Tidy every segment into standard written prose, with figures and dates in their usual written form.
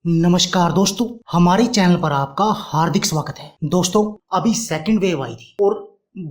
नमस्कार दोस्तों, हमारे चैनल पर आपका हार्दिक स्वागत है। दोस्तों, अभी सेकंड वेव आई थी और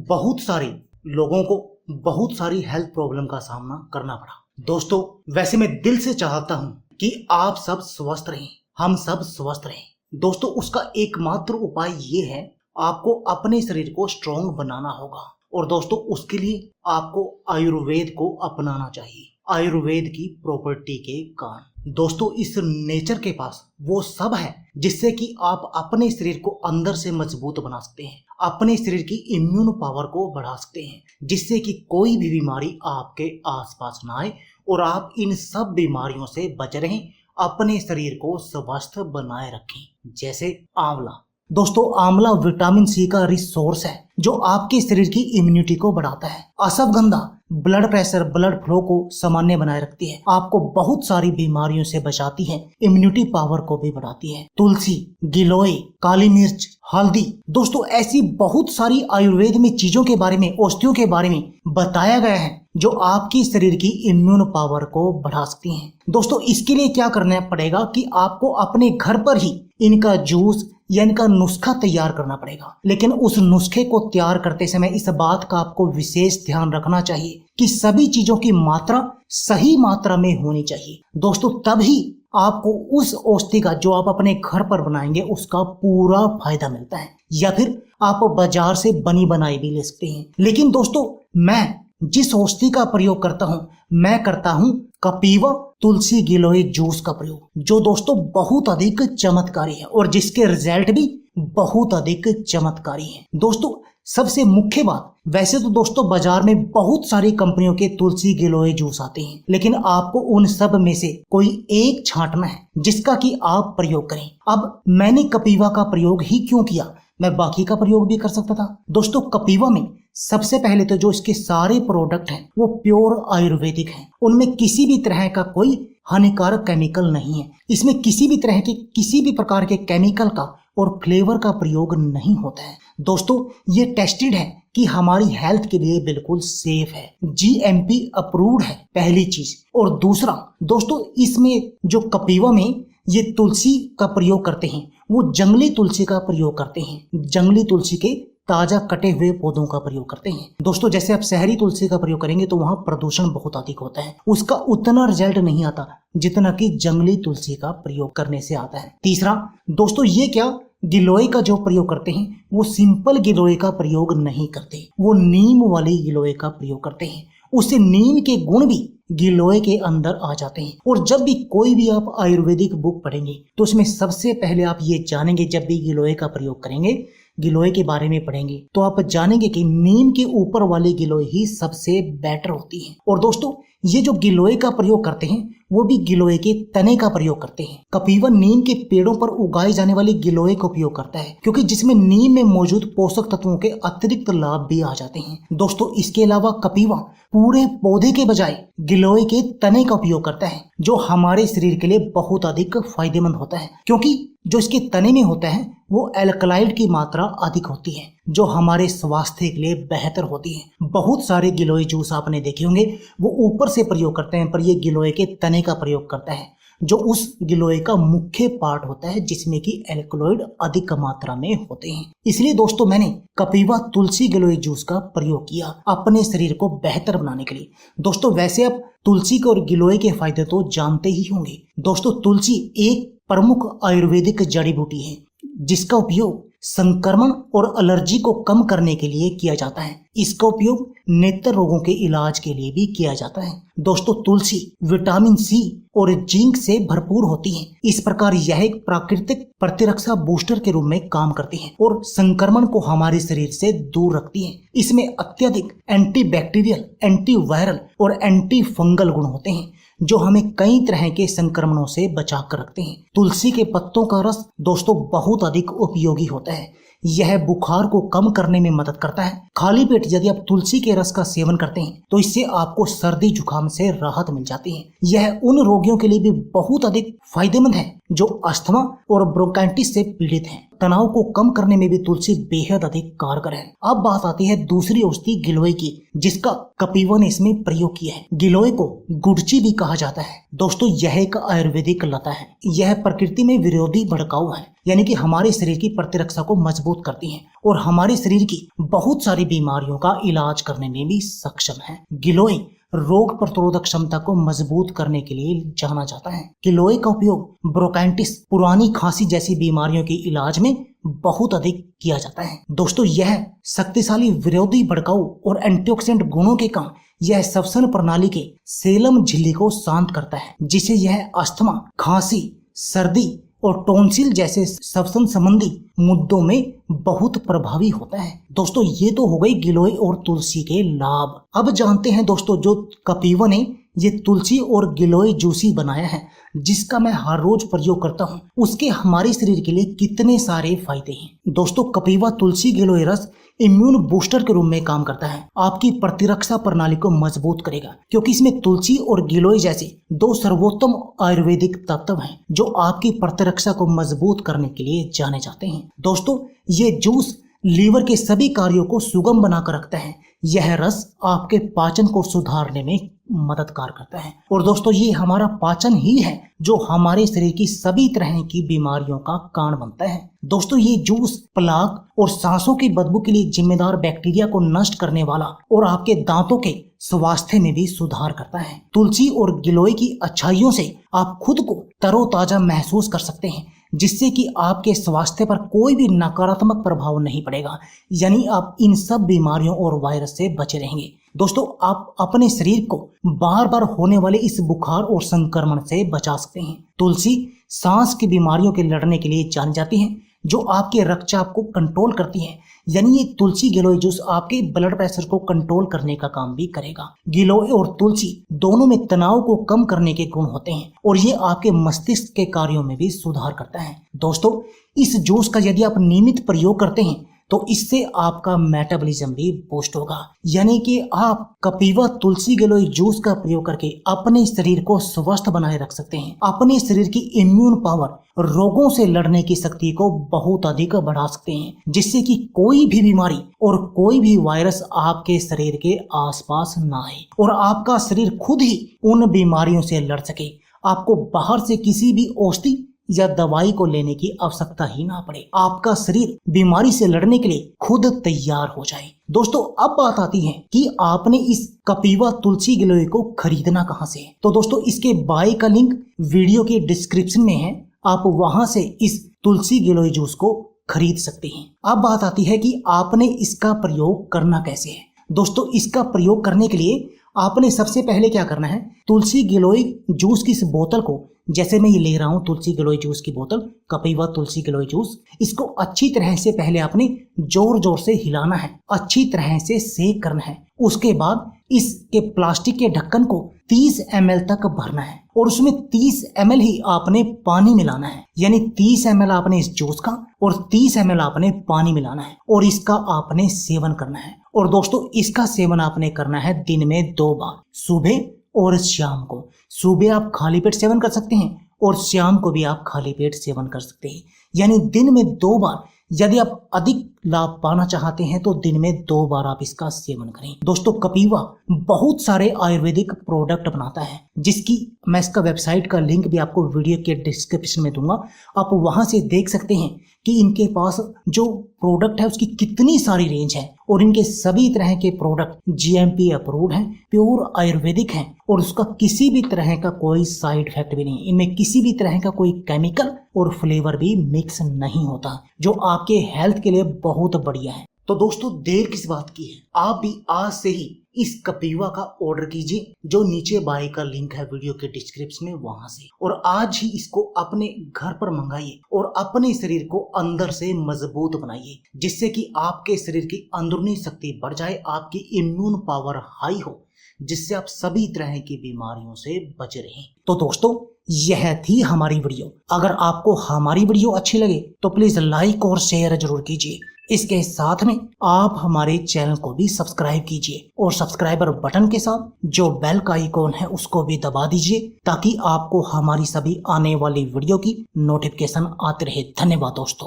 बहुत सारे लोगों को बहुत सारी हेल्थ प्रॉब्लम का सामना करना पड़ा। दोस्तों, वैसे मैं दिल से चाहता हूं कि आप सब स्वस्थ रहें, हम सब स्वस्थ रहें। दोस्तों, उसका एकमात्र उपाय ये है, आपको अपने शरीर को स्ट्रॉन्ग बनाना होगा। और दोस्तों, उसके लिए आपको आयुर्वेद को अपनाना चाहिए, आयुर्वेद की प्रॉपर्टी के कारण। दोस्तों, इस नेचर के पास वो सब है जिससे कि आप अपने शरीर को अंदर से मजबूत बना सकते हैं, अपने शरीर की इम्यून पावर को बढ़ा सकते हैं, जिससे कि कोई भी बीमारी आपके आसपास ना आए और आप इन सब बीमारियों से बच रहें, अपने शरीर को स्वस्थ बनाए रखें। जैसे आंवला। दोस्तों, आंवला विटामिन सी का रिसोर्स है जो आपके शरीर की इम्यूनिटी को बढ़ाता है। Ashwagandha blood pressure, blood flow को सामान्य बनाए रखती है, आपको बहुत सारी बीमारियों से बचाती है, इम्यूनिटी पावर को भी बढ़ाती है। तुलसी, गिलोय, काली मिर्च, हल्दी। दोस्तों, ऐसी बहुत सारी आयुर्वेद में चीजों के बारे में, औषधियों के बारे में बताया गया है जो आपकी शरीर की इम्यून पावर को बढ़ा सकती हैं। दोस्तों, इसके लिए क्या करना पड़ेगा कि आपको अपने घर पर ही इनका जूस या इनका नुस्खा तैयार करना पड़ेगा। लेकिन उस नुस्खे को तैयार करते समय इस बात का आपको विशेष ध्यान रखना चाहिए कि सभी चीजों की मात्रा सही मात्रा में होनी चाहिए। दोस्तों, तभी आपको उस औषधि का जो आप अपने घर पर बनाएंगे उसका पूरा फायदा मिलता है। या फिर आप बाजार से बनी बनाई भी ले सकते हैं। लेकिन दोस्तों, मैं जिस औषधि का प्रयोग करता हूं, मैं करता हूं कपीवा तुलसी गिलोय जूस का प्रयोग, जो दोस्तों बहुत अधिक चमत्कारी है और जिसके रिजल्ट भी बहुत अधिक चमत्कारी हैं। दोस्तों, सबसे मुख्य बात, वैसे तो दोस्तों बाजार में बहुत सारी कंपनियों के तुलसी गिलोय जूस आते हैं, लेकिन आपको उन सब में से कोई एक छांटना है जिसका कि आप प्रयोग करें। अब मैंने कपीवा का प्रयोग ही क्यों किया, मैं बाकी का प्रयोग भी कर सकता था। दोस्तों, कपीवा में सबसे पहले तो जो इसके सारे प्रोडक्ट हैं वो प्योर आयुर्वेदिक हैं, उनमें किसी भी तरह का कोई हानिकारक केमिकल नहीं है, इसमें किसी भी तरह के किसी भी प्रकार के केमिकल का और फ्लेवर का प्रयोग नहीं होता है। दोस्तों, ये टेस्टेड है कि हमारी हेल्थ के लिए बिल्कुल सेफ है, GMP अप्रूव्ड है, पहली चीज। और दूसरा दोस्तों, इसमें जो कपीवा में ये तुलसी का प्रयोग करते हैं वो जंगली तुलसी का प्रयोग करते हैं, जंगली तुलसी के ताजा कटे हुए पौधों का प्रयोग करते हैं। दोस्तों, जैसे आप शहरी तुलसी का प्रयोग करेंगे तो वहां प्रदूषण बहुत अधिक होता है, उसका उतना रिजल्ट नहीं आता जितना कि जंगली तुलसी का प्रयोग करने से आता है। तीसरा दोस्तों, ये क्या गिलोय का जो प्रयोग करते हैं वो सिंपल गिलोय का प्रयोग नहीं करते, वो नीम वाली गिलोय का प्रयोग करते हैं। उससे नीम के गुण भी गिलोय के अंदर आ जाते हैं। और जब भी कोई भी आप आयुर्वेदिक बुक पढ़ेंगे तो उसमें सबसे पहले आप ये जानेंगे, जब भी गिलोय का प्रयोग करेंगे, गिलोय के बारे में पढ़ेंगे तो आप जानेंगे कि नीम के ऊपर वाली गिलोय ही सबसे बेटर होती है। और दोस्तों, ये जो गिलोय का प्रयोग करते हैं वो भी गिलोय के तने का प्रयोग करते हैं। कपीवा नीम के पेड़ों पर उगाई जाने वाली गिलोय का उपयोग करता है, क्योंकि जिसमें नीम में मौजूद पोषक तत्वों के अतिरिक्त लाभ भी आ जाते हैं। दोस्तों, इसके अलावा कपीवा पूरे पौधे के बजाय गिलोय के तने का उपयोग करता है, जो हमारे शरीर के लिए बहुत अधिक फायदेमंद होता है, क्योंकि जो इसके तने में होता है वो एल्कलाइड की मात्रा अधिक होती है, जो हमारे स्वास्थ्य के लिए बेहतर होती है। बहुत सारे गिलोय जूस आपने देखे होंगे, वो ऊपर से प्रयोग करते हैं, पर ये गिलोय के तने का प्रयोग करता है, जो उस गिलोय का मुख्य पार्ट होता है, जिसमें कि एल्कलॉइड अधिक मात्रा में होते हैं। इसलिए दोस्तों, मैंने कपीवा तुलसी गिलोय जूस का प्रयोग किया अपने शरीर को बेहतर बनाने के लिए। दोस्तों, वैसे आप तुलसी के और गिलोय के फायदे तो जानते ही होंगे। दोस्तों, तुलसी एक प्रमुख आयुर्वेदिक जड़ी बूटी है जिसका उपयोग संक्रमण और एलर्जी को कम करने के लिए किया जाता है। इसका उपयोग नेत्र रोगों के इलाज के लिए भी किया जाता है। दोस्तों, तुलसी विटामिन सी और जिंक से भरपूर होती है। इस प्रकार यह एक प्राकृतिक प्रतिरक्षा बूस्टर के रूप में काम करती है और संक्रमण को हमारे शरीर से दूर रखती है। इसमें अत्यधिक एंटीबैक्टीरियल, एंटीवायरल और एंटी फंगल गुण होते हैं, जो हमें कई तरह के संक्रमणों से बचा कर रखते हैं। तुलसी के पत्तों का रस दोस्तों बहुत अधिक उपयोगी होता है, यह बुखार को कम करने में मदद करता है। खाली पेट यदि आप तुलसी के रस का सेवन करते हैं तो इससे आपको सर्दी जुकाम से राहत मिल जाती है। यह उन रोगियों के लिए भी बहुत अधिक फायदेमंद है जो अस्थमा और ब्रोंकाइटिस से पीड़ित हैं। तनाव को कम करने में भी तुलसी बेहद अधिक कारगर है। अब बात आती है दूसरी औषधि गिलोय की, जिसका कपीवा ने इसमें प्रयोग किया है। गिलोय को गुड़ची भी कहा जाता है, दोस्तों यह एक आयुर्वेदिक लता है। यह प्रकृति में विरोधी भड़काऊ है, यानी कि हमारे शरीर की प्रतिरक्षा को मजबूत करती है और हमारे शरीर की बहुत सारी बीमारियों का इलाज करने में भी सक्षम है। गिलोय रोग प्रतिरोधक क्षमता को मजबूत करने के लिए जाना जाता है। गिलोय का उपयोग ब्रोंकाइटिस, पुरानी खांसी जैसी बीमारियों के इलाज में बहुत अधिक किया जाता है। दोस्तों यह शक्तिशाली विरोधी भड़काऊ और एंटीऑक्सीडेंट गुणों के कारण यह श्वसन प्रणाली के सेलम झिल्ली को शांत करता है, जिसे यह अस्थमा, खांसी, सर्दी और टॉन्सिल जैसे श्वसन संबंधी मुद्दों में बहुत प्रभावी होता है। दोस्तों ये तो हो गई गिलोय और तुलसी के लाभ। अब जानते हैं दोस्तों, जो कपीवा ने ये तुलसी और गिलोय जूसी बनाया है, जिसका मैं हर रोज प्रयोग करता हूँ, उसके हमारे शरीर के लिए कितने सारे फायदे हैं। दोस्तों कपीवा तुलसी गिलोय रस इम्यून बूस्टर के रूप में काम करता है। आपकी प्रतिरक्षा प्रणाली को मजबूत करेगा, क्योंकि इसमें तुलसी और गिलोय जैसे दो सर्वोत्तम आयुर्वेदिक तत्व हैं जो आपकी प्रतिरक्षा को मजबूत करने के लिए जाने जाते हैं। दोस्तों ये जूस लीवर के सभी कार्यों को सुगम बनाकर रखता है। यह रस आपके पाचन को सुधारने में मददगार करता है। और दोस्तों ये हमारा पाचन ही है जो हमारे शरीर की सभी तरह की बीमारियों का कारण बनता है। दोस्तों ये जूस प्लाक और सांसों की बदबू के लिए जिम्मेदार बैक्टीरिया को नष्ट करने वाला और आपके दांतों के स्वास्थ्य में भी सुधार करता है। तुलसी और गिलोय की अच्छाइयों से आप खुद को तरोताजा महसूस कर सकते हैं, जिससे कि आपके स्वास्थ्य पर कोई भी नकारात्मक प्रभाव नहीं पड़ेगा, यानी आप इन सब बीमारियों और वायरस से बचे रहेंगे। दोस्तों आप अपने शरीर को बार बार होने वाले इस बुखार और संक्रमण से बचा सकते हैं। तुलसी सांस की बीमारियों के लड़ने के लिए जानी जाती है, जो आपके रक्तचाप को कंट्रोल करती है, यानी ये तुलसी गिलोय जूस आपके ब्लड प्रेशर को कंट्रोल करने का काम भी करेगा। गिलोय और तुलसी दोनों में तनाव को कम करने के गुण होते हैं और ये आपके मस्तिष्क के कार्यों में भी सुधार करता है। दोस्तों इस जूस का यदि आप नियमित प्रयोग करते हैं तो इससे आपका मेटाबॉलिज्म भी बूस्ट होगा, यानी कि आप कपीवा तुलसी गिलोय जूस का प्रयोग करके अपने शरीर को स्वस्थ बनाए रख सकते हैं। अपने शरीर की इम्यून पावर, रोगों से लड़ने की शक्ति को बहुत अधिक बढ़ा सकते हैं, जिससे कि कोई भी बीमारी और कोई भी वायरस आपके शरीर के आसपास ना आए और आपका शरीर खुद ही उन बीमारियों से लड़ सके। आपको बाहर से किसी भी औषधि या दवाई को लेने की आवश्यकता ही ना पड़े। आपका शरीर बीमारी से लड़ने के लिए खुद तैयार हो जाए। दोस्तों अब बात आती है कि आपने इस कपीवा तुलसी गिलोय को खरीदना कहां से है। तो दोस्तों इसके बाय का लिंक वीडियो के डिस्क्रिप्शन में है, आप वहां से इस तुलसी गिलोय जूस को खरीद सकते हैं। अब बात आती है कि आपने इसका प्रयोग करना कैसे है। दोस्तों इसका प्रयोग करने के लिए आपने सबसे पहले क्या करना है, तुलसी गिलोय जूस की इस बोतल को, जैसे मैं ये ले रहा हूं तुलसी गिलोय जूस की बोतल, कपीवा तुलसी गिलोय जूस, इसको अच्छी तरह से पहले आपने जोर जोर से हिलाना है, अच्छी तरह से सेक करना है। उसके बाद इसके प्लास्टिक के ढक्कन को 30 ml तक भरना है और उसमें 30 ml ही आपने पानी मिलाना है, यानी 30 ml आपने इस जूस का और 30 ml आपने पानी मिलाना है और इसका आपने सेवन करना है। और दोस्तों इसका सेवन आपने करना है दिन में 2 बार, सुबह और शाम को। सुबह आप खाली पेट सेवन कर सकते हैं और शाम को भी आप खाली पेट सेवन कर सकते हैं, यानी दिन में 2 बार। यदि आप अधिक लाभ पाना चाहते हैं तो दिन में 2 बार आप इसका सेवन करें। दोस्तों कपीवा बहुत सारे आयुर्वेदिक प्रोडक्ट बनाता है, जिसकी मैं इसका वेबसाइट का लिंक भी आपको वीडियो के डिस्क्रिप्शन में दूंगा। आप वहां से देख सकते हैं कि इनके पास जो प्रोडक्ट है उसकी कितनी सारी रेंज है और इनके सभी तरह के प्रोडक्ट GMP अप्रूव्ड हैं, प्योर आयुर्वेदिक हैं और उसका किसी भी तरह का कोई साइड इफेक्ट भी नहीं। इनमें किसी भी तरह का कोई केमिकल और फ्लेवर भी मिक्स नहीं होता, जो आपके हेल्थ के लिए बहुत बढ़िया है। तो दोस्तों देर किस बात की है, आप भी आज से ही इस कपीवा का ऑर्डर कीजिए, जो नीचे बाय का लिंक है वीडियो के डिस्क्रिप्शन में, वहां से, और आज ही इसको अपने घर पर मंगाइए और अपने शरीर को अंदर से मजबूत बनाइए, जिससे कि आपके शरीर की अंदरूनी शक्ति बढ़ जाए, आपकी इम्यून पावर हाई हो, जिससे आप सभी तरह की बीमारियों से बचे रहें। तो दोस्तों यह थी हमारी वीडियो। अगर आपको हमारी वीडियो अच्छी लगे तो प्लीज लाइक और शेयर जरूर कीजिए। इसके साथ में आप हमारे चैनल को भी सब्सक्राइब कीजिए और सब्सक्राइबर बटन के साथ जो बेल का आइकॉन है उसको भी दबा दीजिए, ताकि आपको हमारी सभी आने वाली वीडियो की नोटिफिकेशन आते रहे। धन्यवाद दोस्तों।